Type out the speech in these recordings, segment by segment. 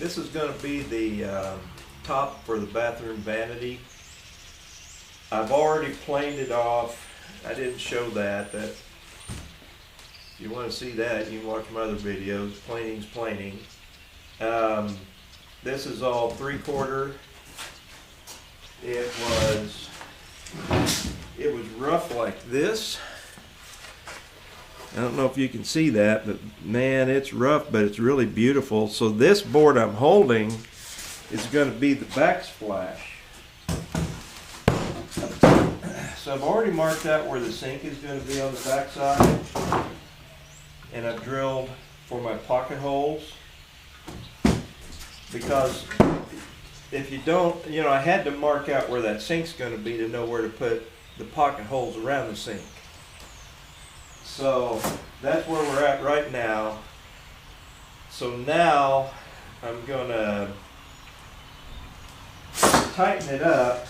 This is going to be the top for the bathroom vanity. I've already planed it off. I didn't show that. If you want to see that, you can watch my other videos. Planing's planing. This is all 3/4. It was rough like this. I don't know if you can see that, but man, it's rough, but it's really beautiful. So this board I'm holding is going to be the backsplash. So I've already marked out where the sink is going to be on the back side, and I've drilled for my pocket holes, because if you don't, I had to mark out where that sink's going to be to know where to put the pocket holes around the sink. So that's where we're at right now. So now I'm going to tighten it up,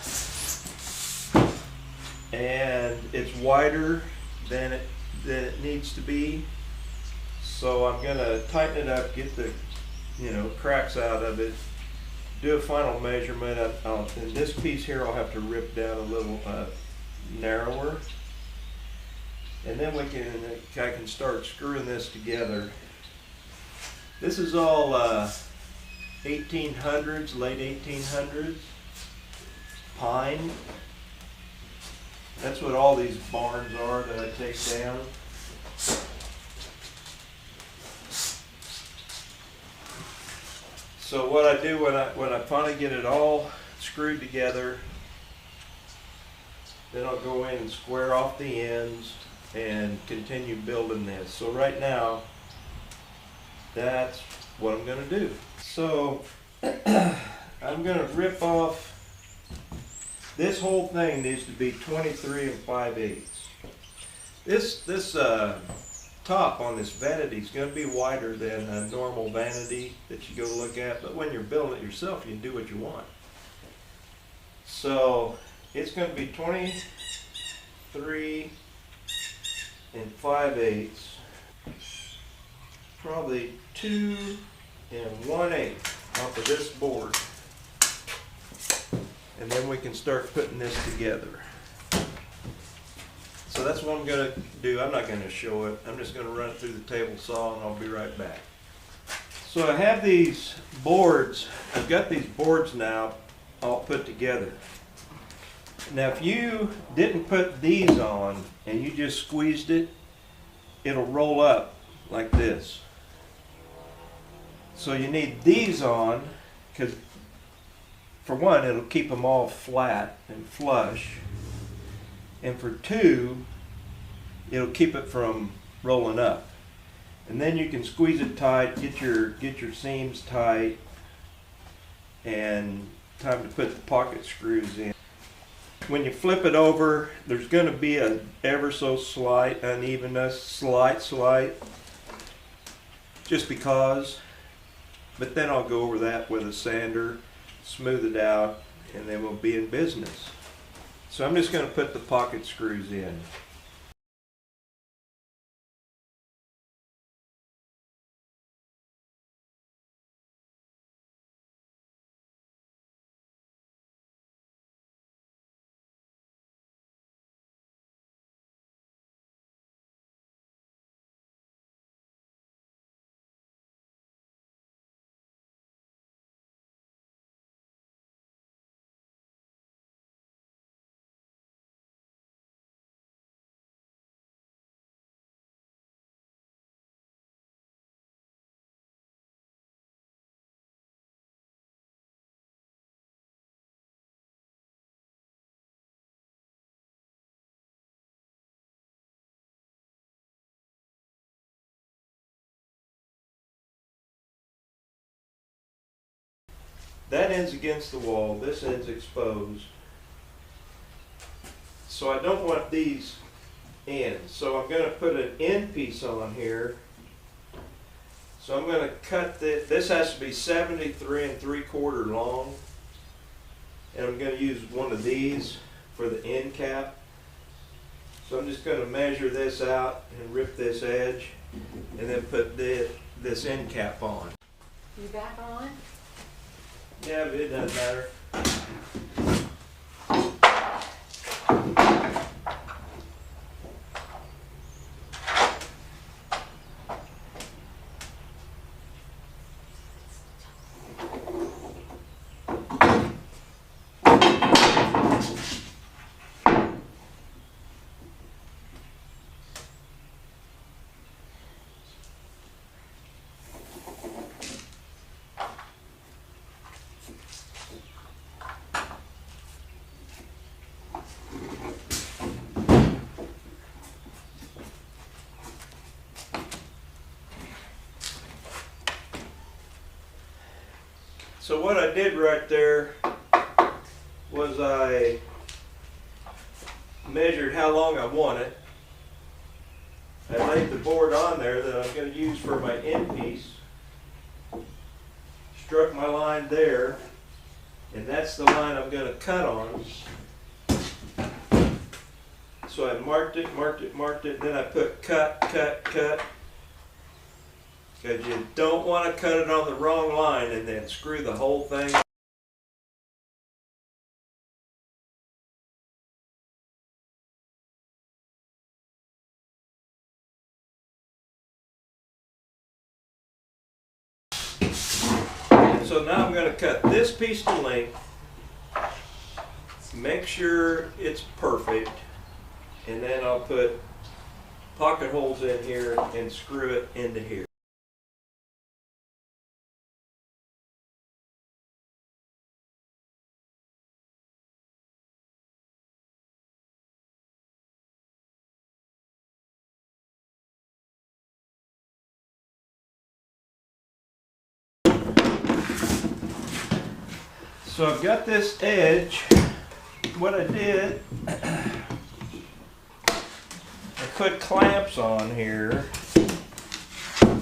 and it's wider than it needs to be. So I'm going to tighten it up, get the cracks out of it, do a final measurement. And this piece here I'll have to rip down a little narrower, and then I can start screwing this together. This is all 1800s, late 1800s pine. That's what all these barns are that I take down. So what I do when I finally get it all screwed together, then I'll go in and square off the ends and continue building this. So right now, that's what I'm going to do. So I'm going to rip off. This whole thing needs to be 23 5/8. This top on this vanity is going to be wider than a normal vanity that you go look at, but when you're building it yourself, you can do what you want. So it's going to be 23 5/8, probably 2 1/8 off of this board, and then we can start putting this together. So that's what I'm going to do. I'm not going to show it. I'm just going to run it through the table saw, and I'll be right back. So I have these boards. I've got these boards now all put together. Now if you didn't put these on and you just squeezed it, it'll roll up like this. So you need these on, because for one, it'll keep them all flat and flush. And for two, it'll keep it from rolling up. And then you can squeeze it tight, get your seams tight, and time to put the pocket screws in. When you flip it over, there's going to be a ever so slight unevenness, slight, just because. But then I'll go over that with a sander, smooth it out, and then we'll be in business. So I'm just going to put the pocket screws in. That end's against the wall, this end's exposed. So I don't want these ends. So I'm going to put an end piece on here. So I'm going to cut this. This has to be 73 3/4 long. And I'm going to use one of these for the end cap. So I'm just going to measure this out and rip this edge and then put this end cap on. You back on? Yeah, but it doesn't matter. So what I did right there was I measured how long I want it. I laid the board on there that I'm going to use for my end piece. Struck my line there, and that's the line I'm going to cut on. So I marked it, and then I put cut, cut, cut. Because you don't want to cut it on the wrong line and then screw the whole thing. So now I'm going to cut this piece to length, make sure it's perfect, and then I'll put pocket holes in here and screw it into here. So I've got this edge. What I did, I put clamps on here. I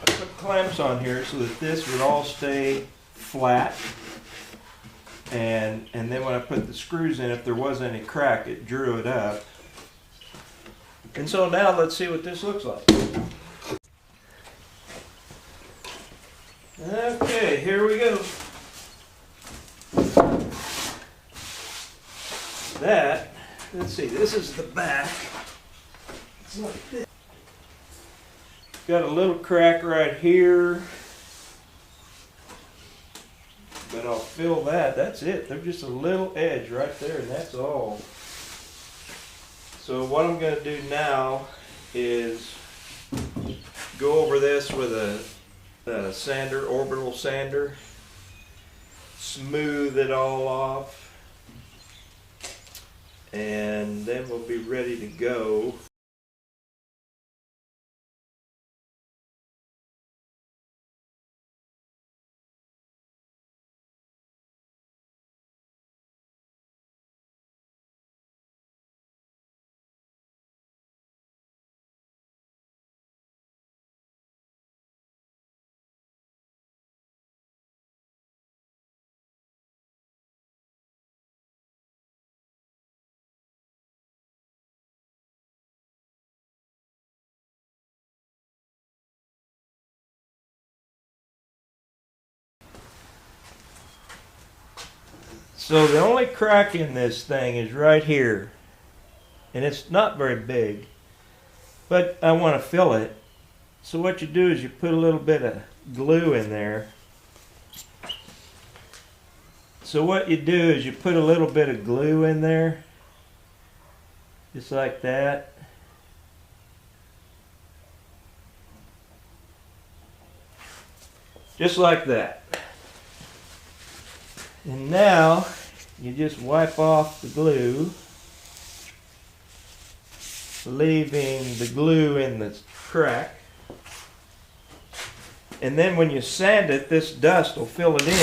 put clamps on here so that this would all stay flat. And then when I put the screws in, if there was any crack, it drew it up. And so now let's see what this looks like. Okay, here we go. That, let's see, this is the back. It's like this. Got a little crack right here. But I'll fill that. That's it. There's just a little edge right there, and that's all. So what I'm going to do now is go over this with a sander, orbital sander, smooth it all off, and then we'll be ready to go. So the only crack in this thing is right here, and it's not very big, but I want to fill it. So what you do is you put a little bit of glue in there. So what you do is you put a little bit of glue in there, just like that. Just like that. And now you just wipe off the glue, leaving the glue in the crack. And then when you sand it, this dust will fill it in.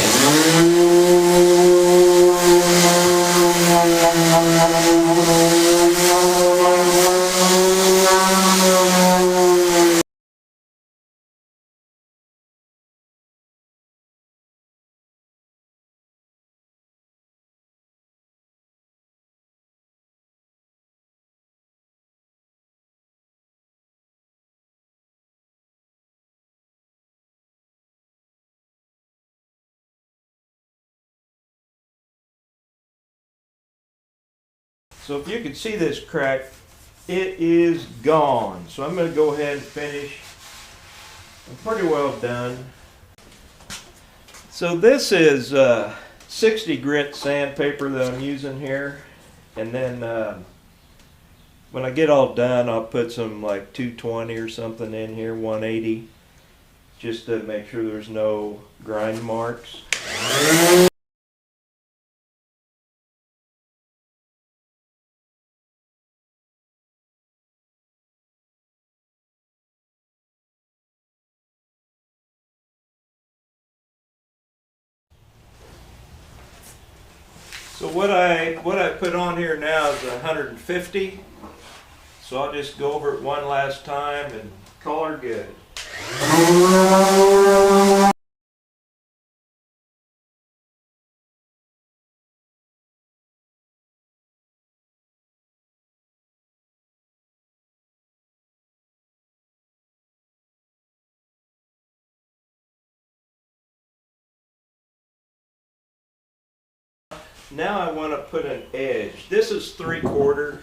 So if you can see this crack, it is gone. So I'm going to go ahead and finish. I'm pretty well done. So this is 60 grit sandpaper that I'm using here. And then when I get all done, I'll put some like 220 or something in here, 180, just to make sure there's no grind marks. So what I put on here now is 150. So I'll just go over it one last time and call her good. Now I want to put an edge. This is 3/4.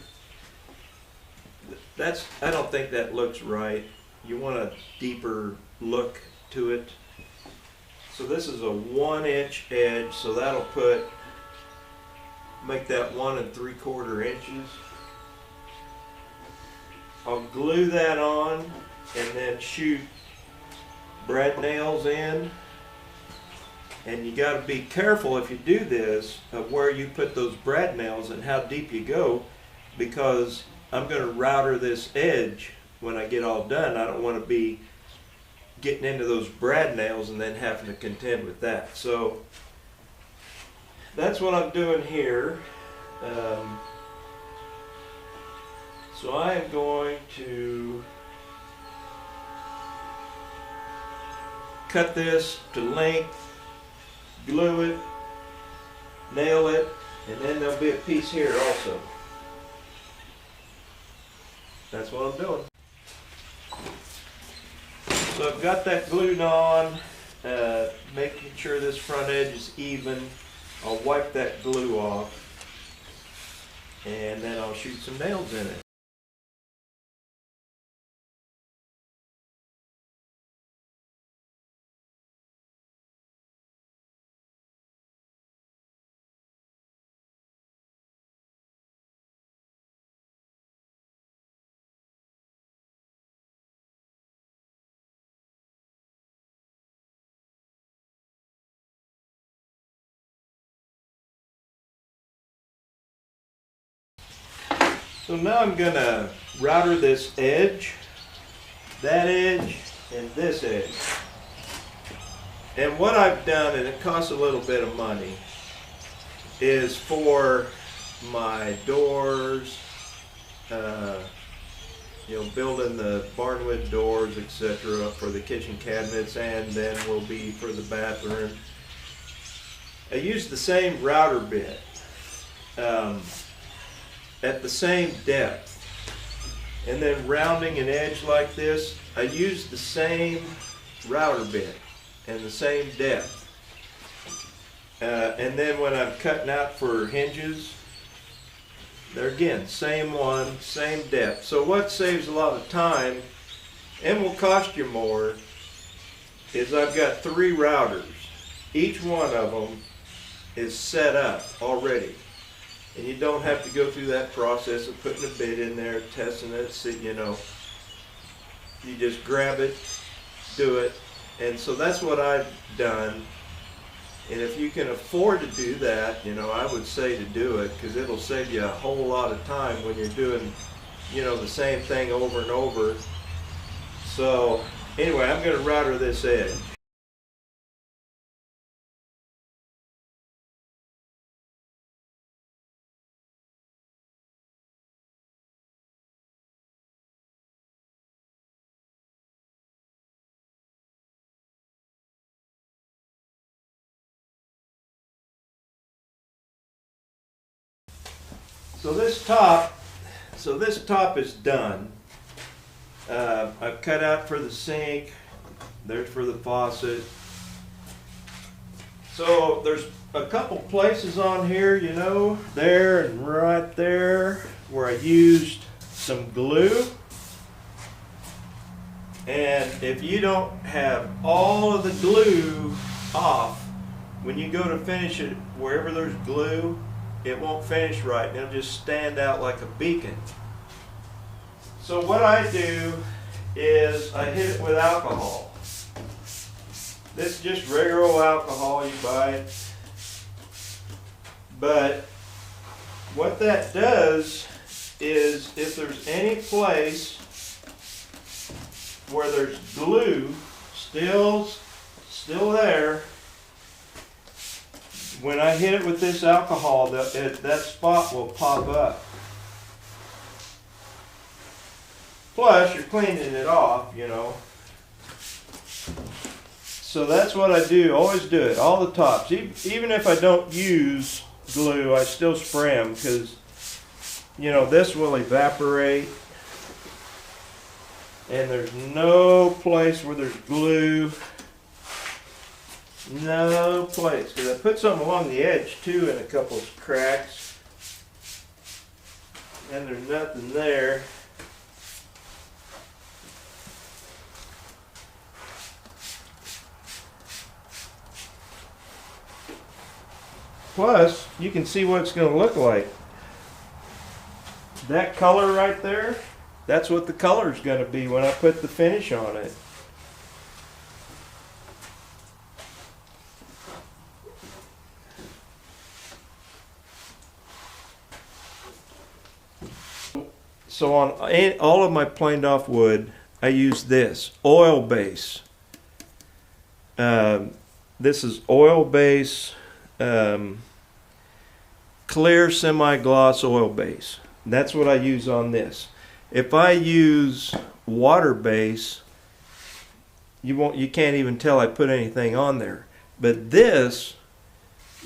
I don't think that looks right. You want a deeper look to it. So this is a 1-inch edge, so that'll make that 1 3/4 inches. I'll glue that on and then shoot brad nails in. And you got to be careful if you do this of where you put those brad nails and how deep you go, because I'm going to router this edge when I get all done. I don't want to be getting into those brad nails and then having to contend with that. So that's what I'm doing here. So I am going to cut this to length, glue it, nail it, and then there'll be a piece here also. That's what I'm doing. So I've got that glued on, making sure this front edge is even. I'll wipe that glue off, and then I'll shoot some nails in it. So now I'm going to router this edge, that edge, and this edge. And what I've done, and it costs a little bit of money, is for my doors, building the Barnwood doors, etc., for the kitchen cabinets, and then will be for the bathroom. I used the same router bit. At the same depth, and then rounding an edge like this, I use the same router bit and the same depth, and then when I'm cutting out for hinges, they're again same one, same depth. So what saves a lot of time and will cost you more is I've got 3 routers. Each one of them is set up already. And you don't have to go through that process of putting a bit in there, testing it, you just grab it, do it. And so that's what I've done. And if you can afford to do that, I would say to do it, because it'll save you a whole lot of time when you're doing, the same thing over and over. So anyway, I'm going to router this edge. So this top is done. I've cut out for the sink. There's for the faucet. So there's a couple places on here, you know, there and right there, where I used some glue. And if you don't have all of the glue off, when you go to finish it, wherever there's glue, it won't finish right, and it'll just stand out like a beacon. So what I do is I hit it with alcohol. This is just regular old alcohol you buy. But what that does is, if there's any place where there's glue still there, when I hit it with this alcohol, that spot will pop up. Plus, you're cleaning it off, you know. So that's what I do, always do it, all the tops. Even if I don't use glue, I still spray them, because, you know, this will evaporate. And there's no place where there's glue. No place, because I put some along the edge too in a couple of cracks, and there's nothing there. Plus, you can see what it's going to look like. That color right there, that's what the color is going to be when I put the finish on it. So on all of my planed off wood, I use this oil base. This is oil base, clear semi-gloss oil base. That's what I use on this. If I use water base, you can't even tell I put anything on there. But this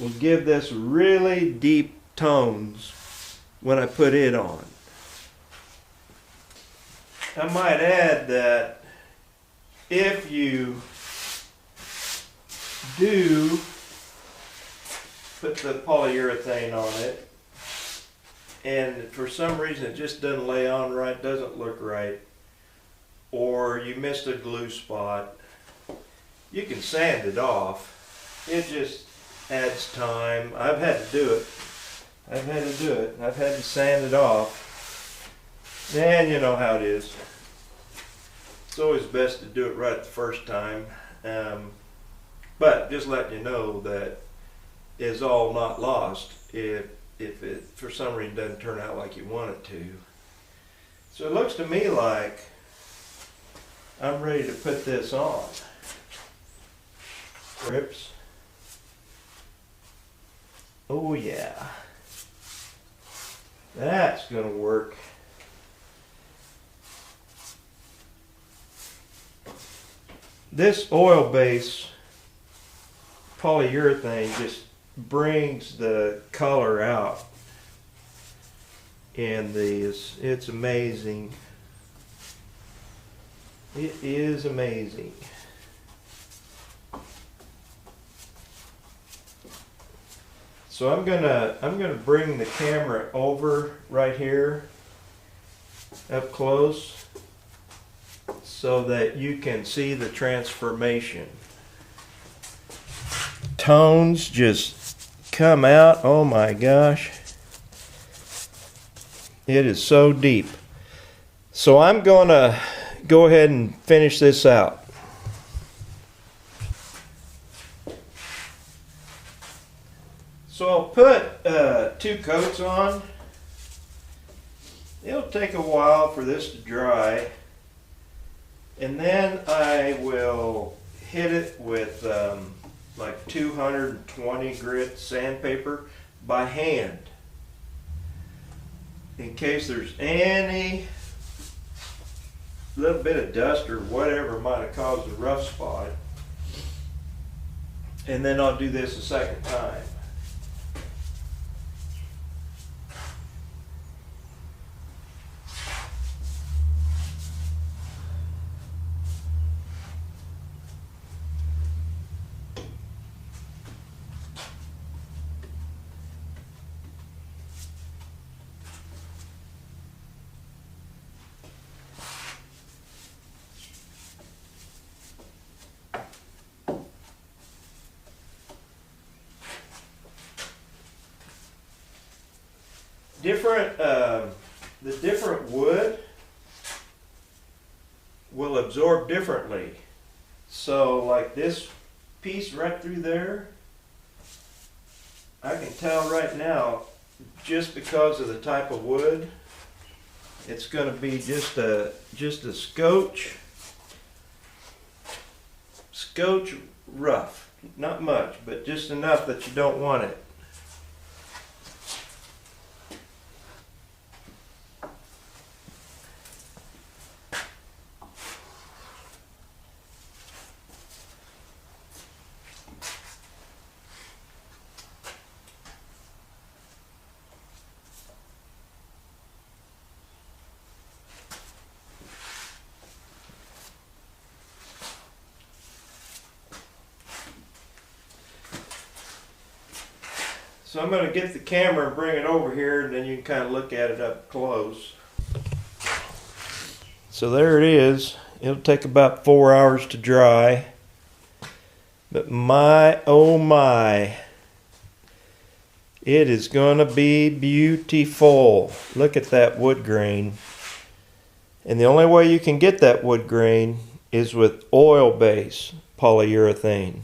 will give this really deep tones when I put it on. I might add that if you do put the polyurethane on it, and for some reason it just doesn't lay on right, doesn't look right, or you missed a glue spot, you can sand it off. It just adds time. I've had to do it. I've had to sand it off. And you know how it is. It's always best to do it right the first time. But just letting you know that is all not lost if it for some reason doesn't turn out like you want it to. So it looks to me like I'm ready to put this on. Rips. Oh yeah. That's gonna work. This oil base polyurethane just brings the color out in these. It's amazing. It is amazing. So I'm gonna bring the camera over right here up close, so that you can see the transformation. Tones just come out. Oh my gosh. It is so deep. So I'm gonna go ahead and finish this out. So I'll put 2 coats on. It'll take a while for this to dry. And then I will hit it with like 220 grit sandpaper by hand, in case there's any little bit of dust or whatever might have caused a rough spot. And then I'll do this a second time. the different wood will absorb differently. So like this piece right through there, I can tell right now, just because of the type of wood, it's going to be just a scotch rough. Not much, but just enough that you don't want it. So I'm going to get the camera and bring it over here, and then you can kind of look at it up close. So there it is. It'll take about 4 hours to dry. But my, oh my, it is going to be beautiful. Look at that wood grain. And the only way you can get that wood grain is with oil-based polyurethane.